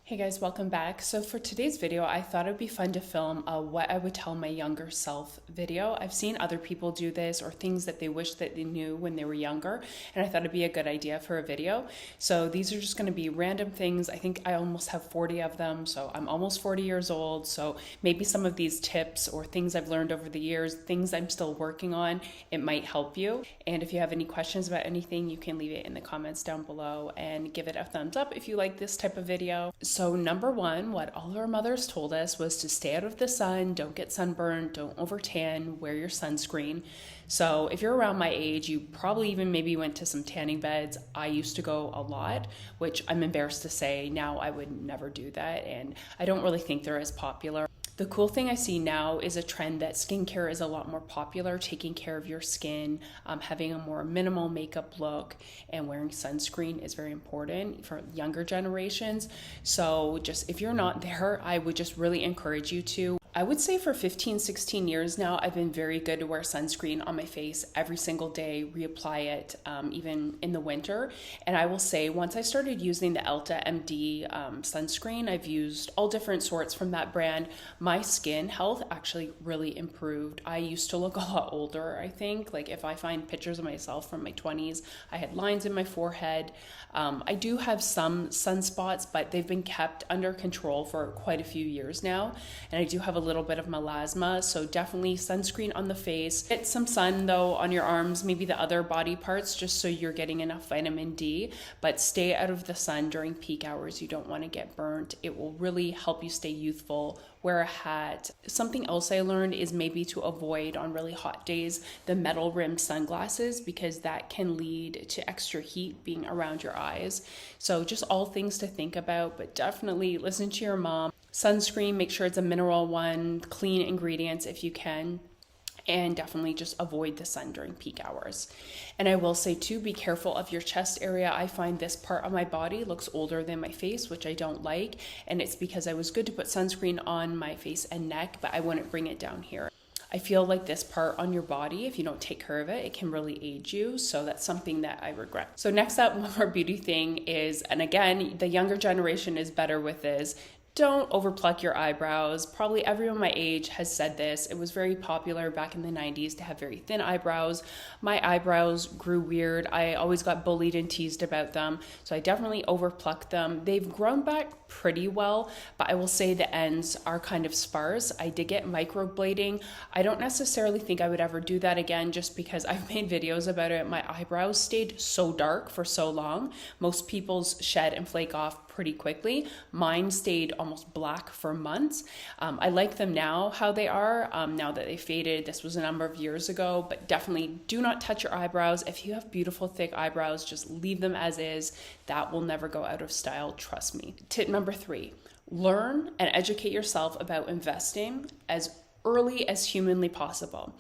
Hey guys, welcome back. So for today's video, I thought it'd be fun to film a what I would tell my younger self video. I've seen other people do this or things that they wish that they knew when they were younger, and I thought it'd be a good idea for a video. So these are just going to be random things. I think I almost have 40 of them, so I'm almost 40 years old. So maybe some of these tips or things I've learned over the years, things I'm still working on, it might help you. And if you have any questions about anything, you can leave it in the comments down below and give it a thumbs up if you like this type of video. So number one, what all our mothers told us was to stay out of the sun, don't get sunburned, don't overtan, wear your sunscreen. So if you're around my age, you probably even maybe went to some tanning beds. I used to go a lot, which I'm embarrassed to say now I would never do that, and I don't really think they're as popular. The cool thing I see now is a trend that skincare is a lot more popular, taking care of your skin, having a more minimal makeup look, and wearing sunscreen is very important for younger generations. So just if you're not there, I would just really encourage you to. I would say for 15, 16 years now, I've been very good to wear sunscreen on my face every single day, reapply it, even in the winter. And I will say once I started using the Elta MD sunscreen, I've used all different sorts from that brand. My skin health actually really improved. I used to look a lot older, I think. Like if I find pictures of myself from my 20s, I had lines in my forehead. I do have some sunspots, but they've been kept under control for quite a few years now. And I do have a little bit of melasma, so definitely sunscreen on the face. Get some sun though on your arms, maybe the other body parts, just so you're getting enough vitamin D, but stay out of the sun during peak hours. You don't want to get burnt. It will really help you stay youthful. Wear a hat. Something else I learned is maybe to avoid on really hot days the metal rimmed sunglasses, because that can lead to extra heat being around your eyes. So just all things to think about, but definitely listen to your mom. Sunscreen, make sure it's a mineral one, clean ingredients if you can, and definitely just avoid the sun during peak hours. And I will say too, be careful of your chest area. I find this part of my body looks older than my face, which I don't like, and it's because I was good to put sunscreen on my face and neck, but I wouldn't bring it down here. I feel like this part on your body, if you don't take care of it, it can really age you. So that's something that I regret. So next up, one more beauty thing is, and again, the younger generation is better with this, don't overpluck your eyebrows. Probably everyone my age has said this. It was very popular back in the 90s to have very thin eyebrows. My eyebrows grew weird. I always got bullied and teased about them, so I definitely overplucked them. They've grown back pretty well, but I will say the ends are kind of sparse. I did get microblading. I don't necessarily think I would ever do that again, just because I've made videos about it. My eyebrows stayed so dark for so long. Most people's shed and flake off pretty quickly. Mine stayed almost black for months. I like them now how they are, now that they faded. This was a number of years ago, but definitely do not touch your eyebrows. If you have beautiful thick eyebrows, just leave them as is. That will never go out of style, trust me. Tip number 3, learn and educate yourself about investing as early as humanly possible.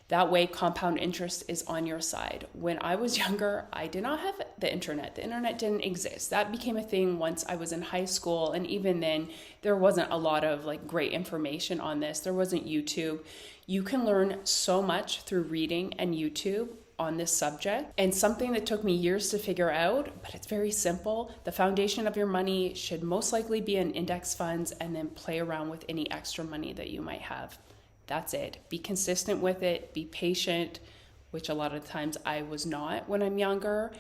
That way, compound interest is on your side. When I was younger, I did not have the internet. The internet didn't exist. That became a thing once I was in high school. And even then, there wasn't a lot of great information on this. There wasn't YouTube. You can learn so much through reading and YouTube on this subject. And something that took me years to figure out, but it's very simple. The foundation of your money should most likely be in index funds, and then play around with any extra money that you might have. That's it. Be consistent with it. Be patient, which a lot of times I was not when I'm younger.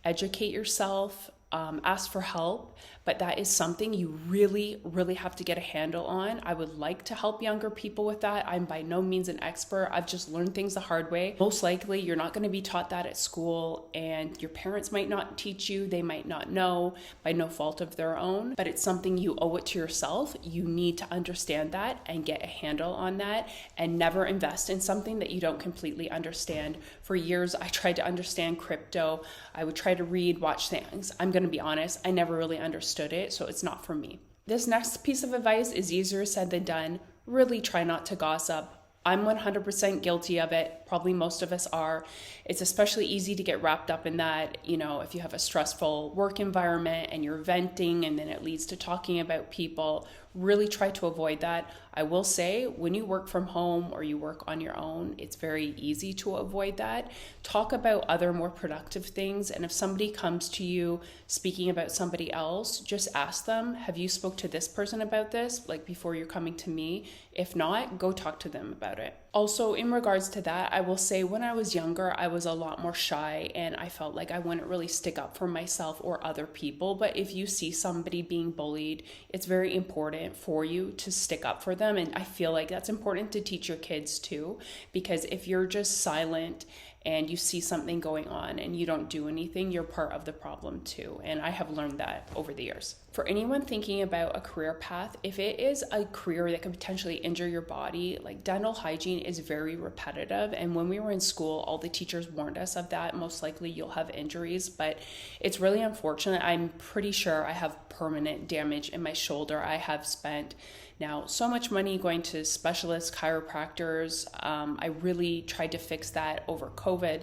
Educate yourself. Ask for help, but that is something you really, really have to get a handle on. I would like to help younger people with that. I'm by no means an expert. I've just learned things the hard way. Most likely, you're not going to be taught that at school, and your parents might not teach you. They might not know by no fault of their own, but it's something you owe it to yourself. You need to understand that and get a handle on that, and never invest in something that you don't completely understand. For years, I tried to understand crypto. I would try to read, watch things. I'm going to be honest, I never really understood it, so it's not for me. This next piece of advice is easier said than done. Really try not to gossip. I'm 100% guilty of it. probably most of us are. It's especially easy to get wrapped up in that, if you have a stressful work environment and you're venting and then it leads to talking about people. Really try to avoid that. I will say, when you work from home or you work on your own, it's very easy to avoid that. Talk about other more productive things. And if somebody comes to you speaking about somebody else, just ask them, have you spoke to this person about this, like before you're coming to me? If not, go talk to them about it. Also, in regards to that, I will say when I was younger, I was a lot more shy and I felt like I wouldn't really stick up for myself or other people. But if you see somebody being bullied, it's very important for you to stick up for them. And I feel like that's important to teach your kids too, because if you're just silent and you see something going on and you don't do anything, you're part of the problem too. And I have learned that over the years. For anyone thinking about a career path, if it is a career that could potentially injure your body, like dental hygiene is very repetitive. And when we were in school, all the teachers warned us of that. Most likely you'll have injuries, but it's really unfortunate. I'm pretty sure I have permanent damage in my shoulder. I have spent now so much money going to specialist chiropractors. I really tried to fix that over COVID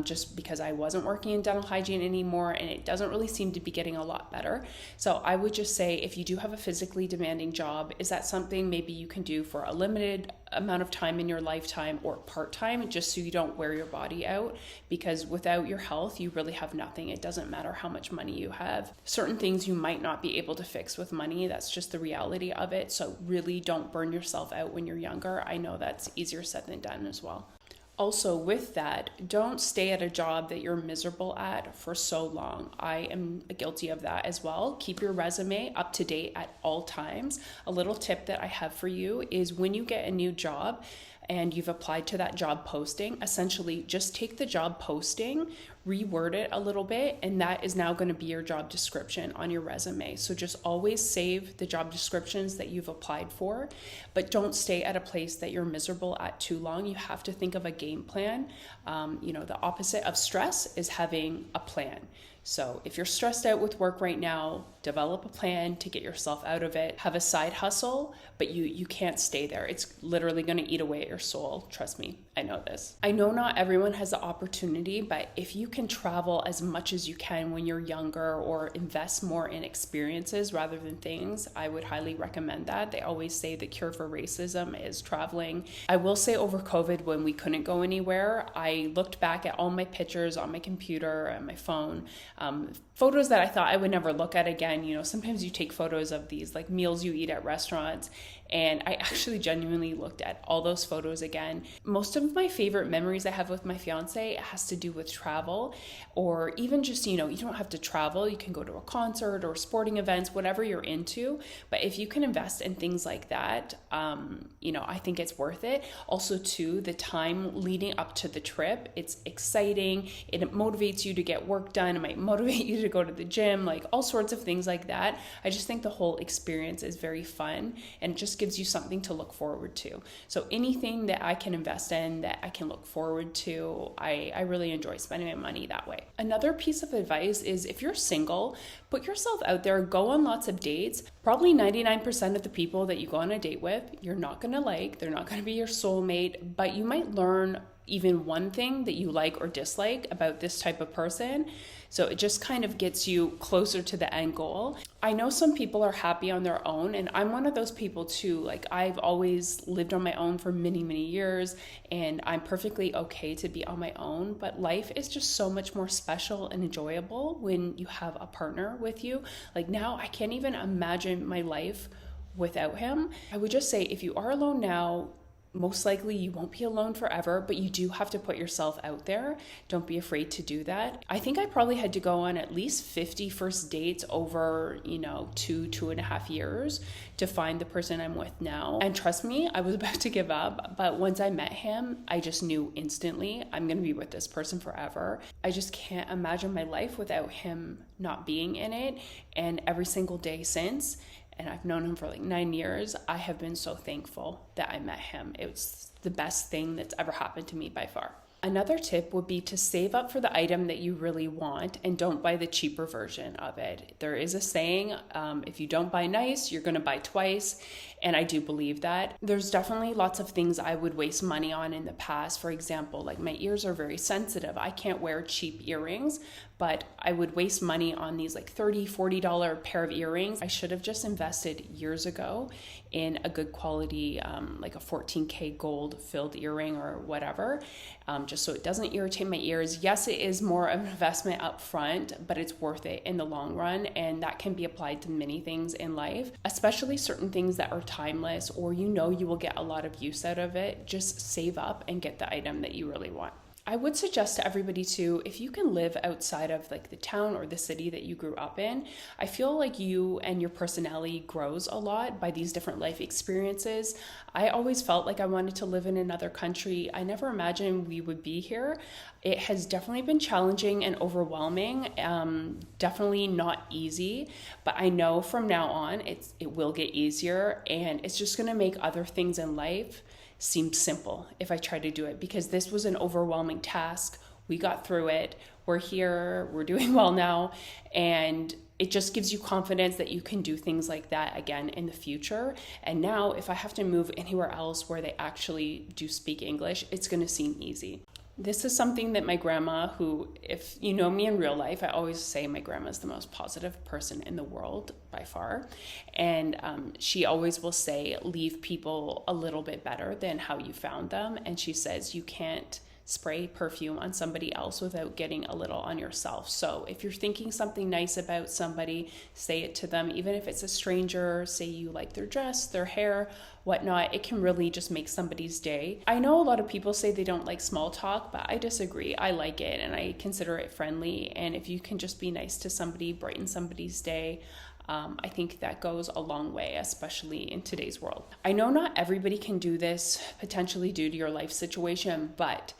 just because I wasn't working in dental hygiene anymore and it doesn't really seem to be getting a lot better. So I would just say, if you do have a physically demanding job, is that something maybe you can do for a limited amount of time in your lifetime or part-time, just so you don't wear your body out? Because without your health, you really have nothing. It doesn't matter how much money you have. Certain things you might not be able to fix with money. That's just the reality of it. So really don't burn yourself out when you're younger. I know that's easier said than done as well. Also, with that, don't stay at a job that you're miserable at for so long. I am guilty of that as well. Keep your resume up to date at all times. A little tip that I have for you is, when you get a new job and you've applied to that job posting, essentially just take the job posting, reword it a little bit, and that is now going to be your job description on your resume. So just always save the job descriptions that you've applied for, but don't stay at a place that you're miserable at too long. You have to think of a game plan. The opposite of stress is having a plan. So if you're stressed out with work right now, develop a plan to get yourself out of it. Have a side hustle, but you can't stay there. It's literally going to eat away at your soul. Trust me, I know this. I know not everyone has the opportunity, but if you can travel as much as you can when you're younger, or invest more in experiences rather than things, I would highly recommend that. They always say the cure for racism is traveling. I will say, over COVID, when we couldn't go anywhere, I looked back at all my pictures on my computer and my phone, photos that I thought I would never look at again. Sometimes you take photos of these like meals you eat at restaurants, and I actually genuinely looked at all those photos again. Most of my favorite memories I have with my fiance has to do with travel, or even just, you don't have to travel. You can go to a concert or sporting events, whatever you're into. But if you can invest in things like that, I think it's worth it. Also, too, the time leading up to the trip, it's exciting. It motivates you to get work done. It might motivate you to go to the gym, like all sorts of things like that. I just think the whole experience is very fun, and it just gives you something to look forward to. So anything that I can invest in, that I can look forward to, I really enjoy spending my money that way. Another piece of advice is, if you're single, put yourself out there, go on lots of dates. Probably 99% of the people that you go on a date with, you're not going to like. They're not going to be your soulmate, but you might learn even one thing that you like or dislike about this type of person. So it just kind of gets you closer to the end goal. I know some people are happy on their own, and I'm one of those people too. Like, I've always lived on my own for many, many years, and I'm perfectly okay to be on my own. But life is just so much more special and enjoyable when you have a partner with you. Like, now I can't even imagine my life without him. I would just say, if you are alone now, most likely you won't be alone forever, but you do have to put yourself out there. Don't be afraid to do that. I think I probably had to go on at least 50 first dates over, 2.5 years to find the person I'm with now. And trust me, I was about to give up, but once I met him, I just knew instantly I'm going to be with this person forever. I just can't imagine my life without him not being in it. And every single day since, and I've known him for like 9 years, I have been so thankful that I met him. It was the best thing that's ever happened to me by far. Another tip would be to save up for the item that you really want and don't buy the cheaper version of it. There is a saying, if you don't buy nice, you're going to buy twice. And I do believe that. There's definitely lots of things I would waste money on in the past. For example, like my ears are very sensitive. I can't wear cheap earrings, but I would waste money on these like $30, $40 pair of earrings. I should have just invested years ago in a good quality, like a 14K gold filled earring or whatever, just so it doesn't irritate my ears. Yes, it is more of an investment up front, but it's worth it in the long run. And that can be applied to many things in life, especially certain things that are timeless, or you will get a lot of use out of it. Just save up and get the item that you really want. I would suggest to everybody too, if you can live outside of like the town or the city that you grew up in, I feel like you and your personality grows a lot by these different life experiences. I always felt like I wanted to live in another country. I never imagined we would be here. It has definitely been challenging and overwhelming, definitely not easy, but I know from now on it will get easier, and it's just going to make other things in life seem simple if I try to do it, because this was an overwhelming task. We got through it. We're here. We're doing well now. And it just gives you confidence that you can do things like that again in the future. And now if I have to move anywhere else where they actually do speak English, it's going to seem easy. This is something that my grandma, who, if you know me in real life, I always say my grandma is the most positive person in the world by far. And she always will say, leave people a little bit better than how you found them. And she says, you can't spray perfume on somebody else without getting a little on yourself. So if you're thinking something nice about somebody, say it to them. Even if it's a stranger, say you like their dress, their hair, whatnot, it can really just make somebody's day. I know a lot of people say they don't like small talk, but I disagree. I like it and I consider it friendly. And if you can just be nice to somebody, brighten somebody's day, I think that goes a long way, especially in today's world. I know not everybody can do this, potentially due to your life situation, but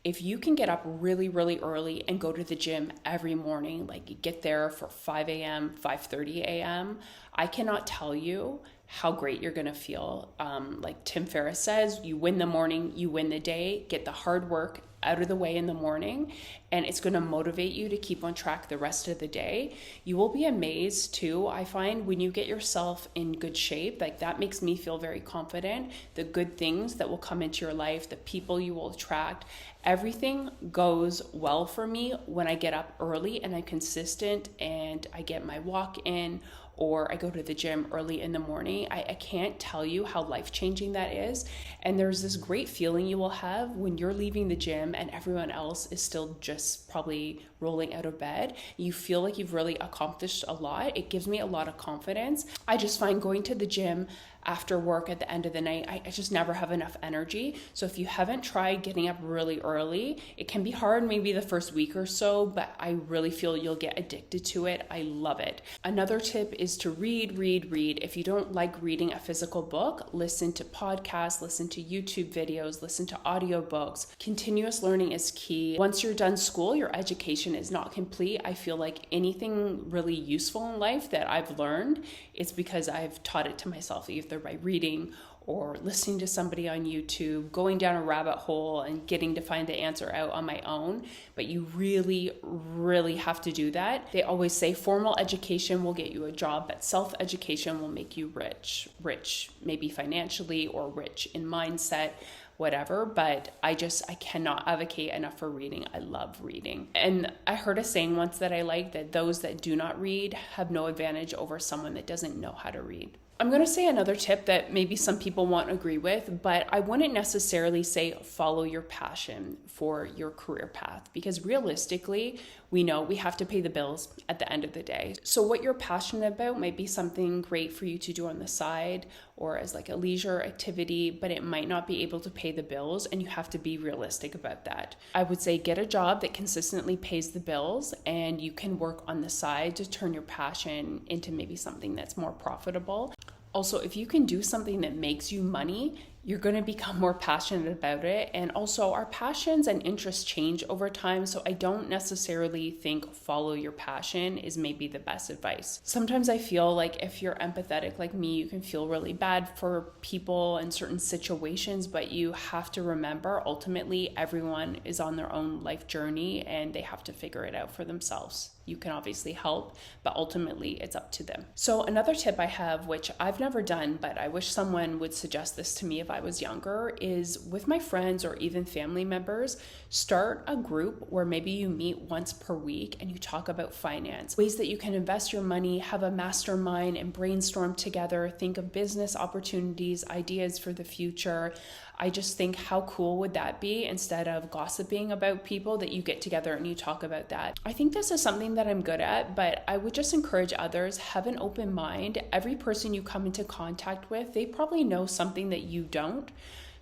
if you can get up really, really early and go to the gym every morning, like you get there for 5 a.m., 5:30 a.m., I cannot tell you how great you're going to feel. Like Tim Ferriss says, you win the morning, you win the day. Get the hard work out of the way in the morning, and it's going to motivate you to keep on track the rest of the day. You will be amazed too. I find when you get yourself in good shape, like that makes me feel very confident. The good things that will come into your life, the people you will attract, everything goes well for me when I get up early and I'm consistent and I get my walk in, or I go to the gym early in the morning. I can't tell you how life-changing that is. And there's this great feeling you will have when you're leaving the gym and everyone else is still just probably rolling out of bed. You feel like you've really accomplished a lot. It gives me a lot of confidence. I just find going to the gym after work at the end of the night, I just never have enough energy. So if you haven't tried getting up really early, it can be hard maybe the first week or so, but I really feel you'll get addicted to it. I love it. Another tip is to read. If you don't like reading a physical book, listen to podcasts, listen to YouTube videos, listen to audiobooks. Continuous learning is key. Once you're done school, your education is not complete. I feel like anything really useful in life that I've learned, it's because I've taught it to myself, either by reading or listening to somebody on YouTube, going down a rabbit hole and getting to find the answer out on my own. But you really, really have to do that. They always say formal education will get you a job, but self-education will make you rich, maybe financially or rich in mindset, whatever. But I cannot advocate enough for reading. I love reading. And I heard a saying once that I like, that those that do not read have no advantage over someone that doesn't know how to read. I'm going to say another tip that maybe some people won't agree with, but I wouldn't necessarily say follow your passion for your career path, because realistically, we know we have to pay the bills at the end of the day. So what you're passionate about might be something great for you to do on the side or as like a leisure activity, but it might not be able to pay the bills, and you have to be realistic about that. I would say get a job that consistently pays the bills, and you can work on the side to turn your passion into maybe something that's more profitable. Also, if you can do something that makes you money, you're going to become more passionate about it. And also, our passions and interests change over time. So I don't necessarily think follow your passion is maybe the best advice. Sometimes I feel like if you're empathetic like me, you can feel really bad for people in certain situations, but you have to remember ultimately everyone is on their own life journey and they have to figure it out for themselves. You can obviously help, but ultimately it's up to them. So another tip I have, which I've never done, but I wish someone would suggest this to me if I was younger, is with my friends or even family members, start a group where maybe you meet once per week and you talk about finance, ways that you can invest your money, have a mastermind and brainstorm together, think of business opportunities, ideas for the future. I just think how cool would that be instead of gossiping about people that you get together and you talk about that. I think this is something that I'm good at, but I would just encourage others, have an open mind. Every person you come into contact with, they probably know something that you don't.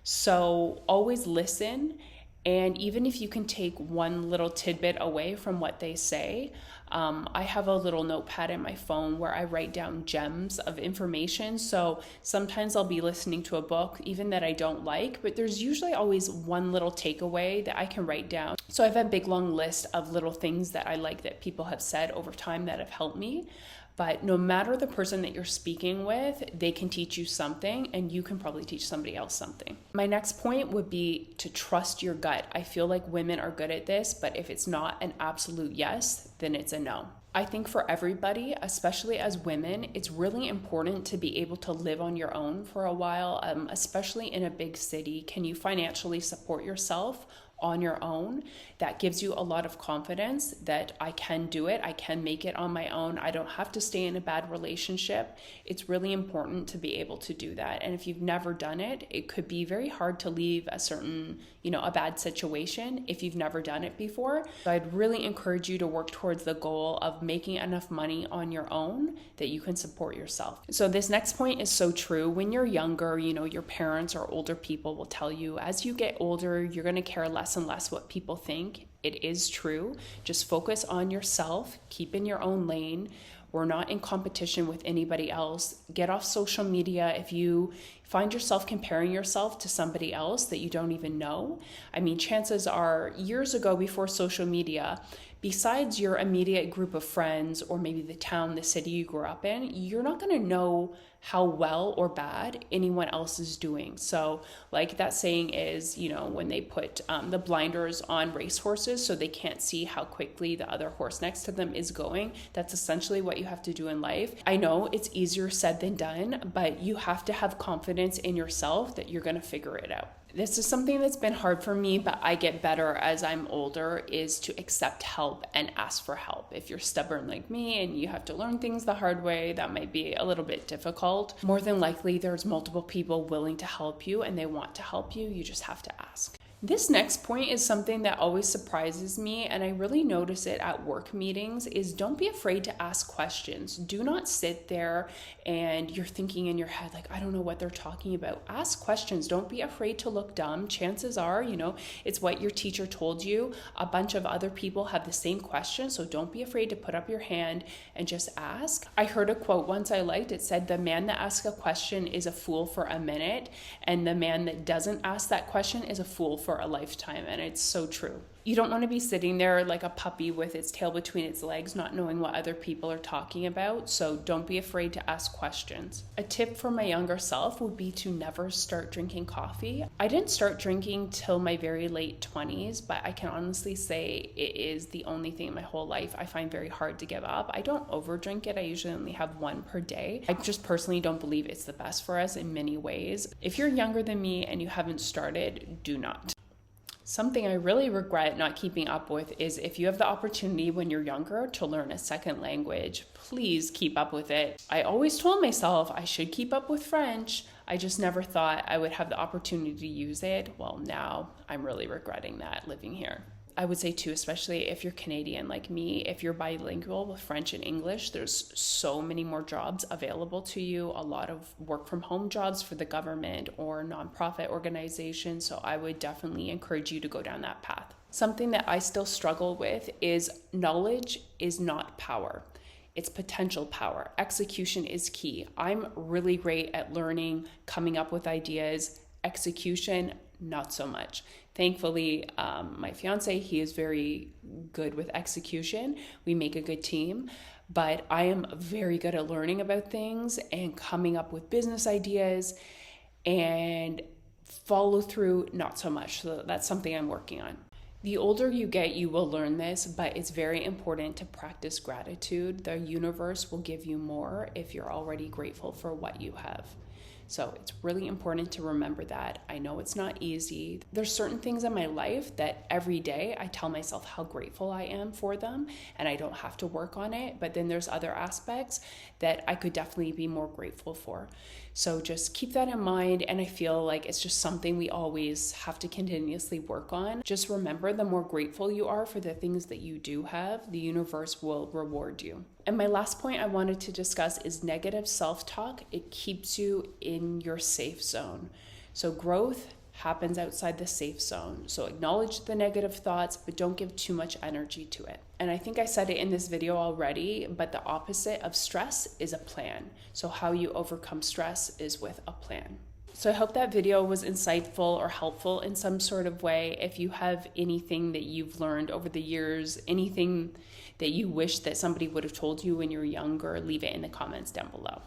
So always listen. And even if you can take one little tidbit away from what they say, I have a little notepad in my phone where I write down gems of information. So sometimes I'll be listening to a book, even that I don't like, but there's usually always one little takeaway that I can write down. So I have a big long list of little things that I like that people have said over time that have helped me. But no matter the person that you're speaking with, they can teach you something and you can probably teach somebody else something. My next point would be to trust your gut. I feel like women are good at this, but if it's not an absolute yes, then it's a no. I think for everybody, especially as women, it's really important to be able to live on your own for a while, especially in a big city. Can you financially support yourself on your own? That gives you a lot of confidence that I can do it. I can make it on my own. I don't have to stay in a bad relationship. It's really important to be able to do that. And if you've never done it, it could be very hard to leave a certain, a bad situation if you've never done it before. So I'd really encourage you to work towards the goal of making enough money on your own that you can support yourself. So this next point is so true. When you're younger, your parents or older people will tell you as you get older, you're going to care less and less what people think. It is true. Just focus on yourself, keep in your own lane. We're not in competition with anybody else. Get off social media if you find yourself comparing yourself to somebody else that you don't even know. I mean, chances are years ago before social media, besides your immediate group of friends or maybe the town, the city you grew up in, you're not going to know how well or bad anyone else is doing. So like that saying is, when they put the blinders on racehorses so they can't see how quickly the other horse next to them is going, that's essentially what you have to do in life. I know it's easier said than done, but you have to have confidence in yourself that you're going to figure it out. This is something that's been hard for me, but I get better as I'm older, is to accept help and ask for help. If you're stubborn like me and you have to learn things the hard way, that might be a little bit difficult. More than likely, there's multiple people willing to help you and they want to help you. You just have to ask. This next point is something that always surprises me, and I really notice it at work meetings, is don't be afraid to ask questions. Do not sit there and you're thinking in your head, like, I don't know what they're talking about. Ask questions. Don't be afraid to look dumb. Chances are, it's what your teacher told you. A bunch of other people have the same question, so don't be afraid to put up your hand and just ask. I heard a quote once I liked. It said, the man that asks a question is a fool for a minute, and the man that doesn't ask that question is a fool for a lifetime. And it's so true. You don't want to be sitting there like a puppy with its tail between its legs, not knowing what other people are talking about. So don't be afraid to ask questions. A tip for my younger self would be to never start drinking coffee. I didn't start drinking till my very late 20s, but I can honestly say it is the only thing in my whole life I find very hard to give up. I don't overdrink it. I usually only have one per day. I just personally don't believe it's the best for us in many ways. If you're younger than me and you haven't started, do not. Something I really regret not keeping up with is if you have the opportunity when you're younger to learn a second language, please keep up with it. I always told myself I should keep up with French. I just never thought I would have the opportunity to use it. Well, now I'm really regretting that living here. I would say too, especially if you're Canadian like me, if you're bilingual with French and English, there's so many more jobs available to you, a lot of work from home jobs for the government or nonprofit organizations. So I would definitely encourage you to go down that path. Something that I still struggle with is knowledge is not power. It's potential power. Execution is key. I'm really great at learning, coming up with ideas, execution, not so much. Thankfully, my fiance, he is very good with execution. We make a good team, but I am very good at learning about things and coming up with business ideas, and follow through, not so much. So that's something I'm working on. The older you get, you will learn this, but it's very important to practice gratitude. The universe will give you more if you're already grateful for what you have. So it's really important to remember that. I know it's not easy. There's certain things in my life that every day I tell myself how grateful I am for them, and I don't have to work on it. But then there's other aspects that I could definitely be more grateful for. So just keep that in mind. And I feel like it's just something we always have to continuously work on. Just remember, the more grateful you are for the things that you do have, the universe will reward you. And my last point I wanted to discuss is negative self-talk. It keeps you in your safe zone. So growth happens outside the safe zone. So acknowledge the negative thoughts, but don't give too much energy to it. And I think I said it in this video already, but the opposite of stress is a plan. So how you overcome stress is with a plan. So I hope that video was insightful or helpful in some sort of way. If you have anything that you've learned over the years, anything that you wish that somebody would have told you when you were younger, leave it in the comments down below.